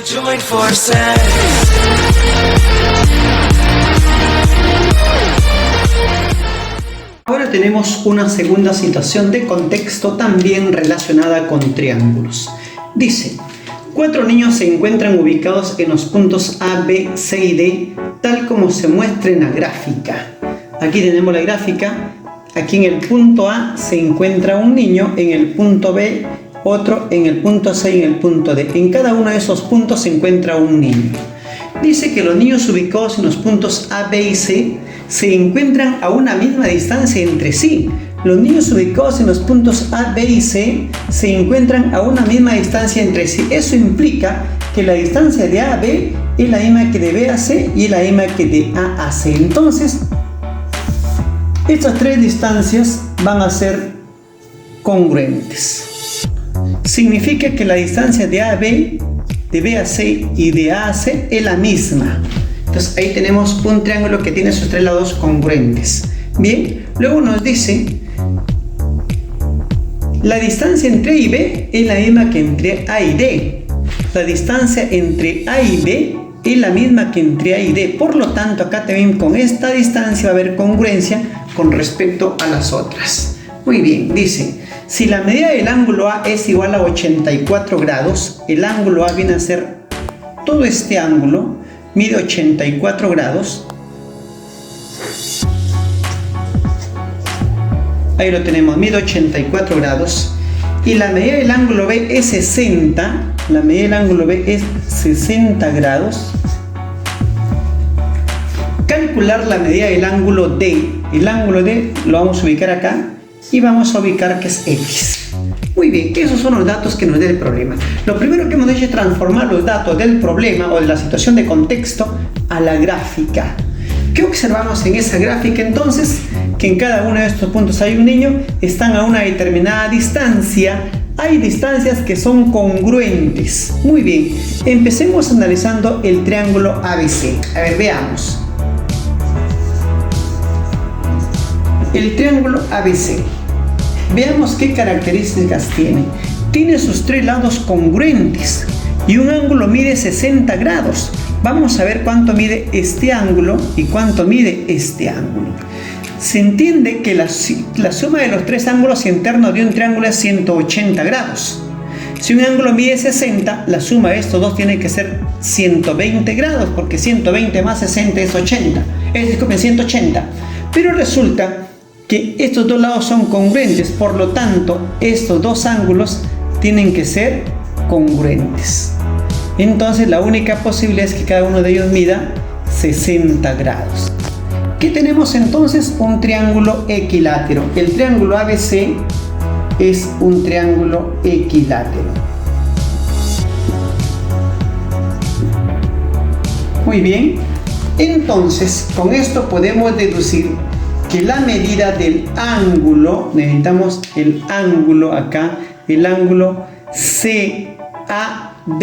Join forces. Ahora tenemos una segunda situación de contexto también relacionada con triángulos. Dice, 4 niños se encuentran ubicados en los puntos A, B, C y D, tal como se muestra en la gráfica. Aquí tenemos la gráfica. Aquí en el punto A se encuentra un niño, en el punto B otro, en el punto C y en el punto D. En cada uno de esos puntos se encuentra un niño. Dice que los niños ubicados en los puntos A, B y C se encuentran a una misma distancia entre sí. Los niños ubicados en los puntos A, B y C se encuentran a una misma distancia entre sí. Eso implica que la distancia de A a B es la misma que de B a C y es la misma que de A a C. Entonces, estas tres distancias van a ser congruentes. Significa que la distancia de A a B, de B a C y de A a C es la misma. Entonces ahí tenemos un triángulo que tiene sus tres lados congruentes. Bien, luego nos dice la distancia entre A y B es la misma que entre A y D. La distancia entre A y B es la misma que entre A y D. Por lo tanto, acá también con esta distancia va a haber congruencia con respecto a las otras. Muy bien, dice, si la medida del ángulo A es igual a 84 grados, el ángulo A viene a ser todo este ángulo, mide 84 grados. Ahí lo tenemos, mide 84 grados. Y la medida del ángulo B es 60. La medida del ángulo B es 60 grados. Calcular la medida del ángulo D. El ángulo D lo vamos a ubicar acá y vamos a ubicar que es X. Muy bien, esos son los datos que nos da el problema. Lo primero que hemos hecho es transformar los datos del problema o de la situación de contexto a la gráfica. ¿Qué observamos en esa gráfica entonces? Que en cada uno de estos puntos hay un niño, están a una determinada distancia. Hay distancias que son congruentes. Muy bien, empecemos analizando el triángulo ABC. A ver, veamos. El triángulo ABC. Veamos qué características tiene. Tiene sus tres lados congruentes y un ángulo mide 60 grados. Vamos a ver cuánto mide este ángulo y cuánto mide este ángulo. Se entiende que la suma de los tres ángulos internos de un triángulo es 180 grados. Si un ángulo mide 60, la suma de estos dos tiene que ser 120 grados, porque 120 más 60 es 80. Disculpen, 180. Pero resulta que estos dos lados son congruentes, por lo tanto, estos dos ángulos tienen que ser congruentes. Entonces, la única posibilidad es que cada uno de ellos mida 60 grados. ¿Qué tenemos entonces? Un triángulo equilátero. El triángulo ABC es un triángulo equilátero. Muy bien. Entonces, con esto podemos deducir que la medida del ángulo, necesitamos el ángulo acá, el ángulo CAD.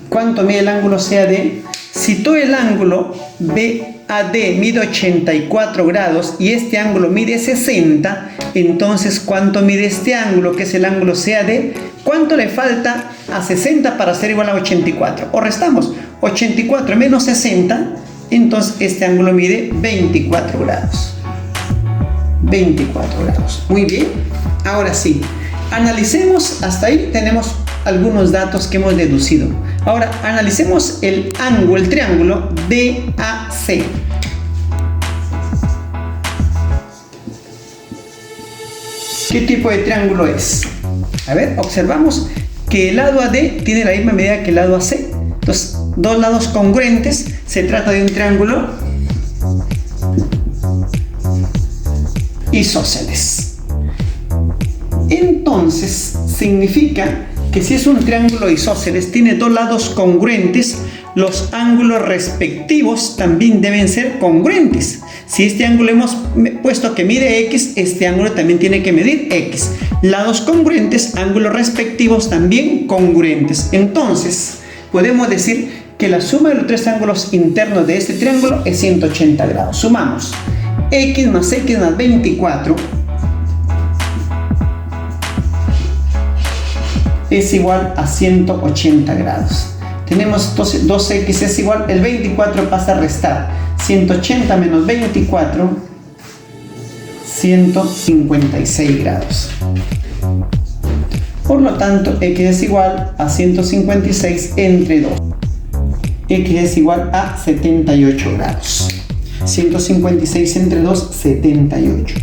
¿Cuánto mide el ángulo CAD? Si todo el ángulo BAD mide 84 grados y este ángulo mide 60, entonces ¿cuánto mide este ángulo, que es el ángulo CAD? ¿Cuánto le falta a 60 para ser igual a 84? O restamos 84 menos 60, entonces este ángulo mide 24 grados. 24 grados. Muy bien. Ahora sí, analicemos, hasta ahí tenemos algunos datos que hemos deducido. Ahora analicemos el ángulo, el triángulo DAC. ¿Qué tipo de triángulo es? A ver, observamos que el lado AD tiene la misma medida que el lado AC. Entonces, dos lados congruentes. Se trata de un triángulo isósceles. Entonces, significa que si es un triángulo isósceles, tiene dos lados congruentes, los ángulos respectivos también deben ser congruentes. Si este ángulo hemos puesto que mide X, este ángulo también tiene que medir X. Lados congruentes, ángulos respectivos también congruentes. Entonces, podemos decir que la suma de los tres ángulos internos de este triángulo es 180 grados. Sumamos X más 24 es igual a 180 grados. Tenemos 2x es igual, el 24 pasa a restar. 180 menos 24, 156 grados. Por lo tanto, x es igual a 156 entre 2. X es igual a 78 grados. 156 entre 2, 78.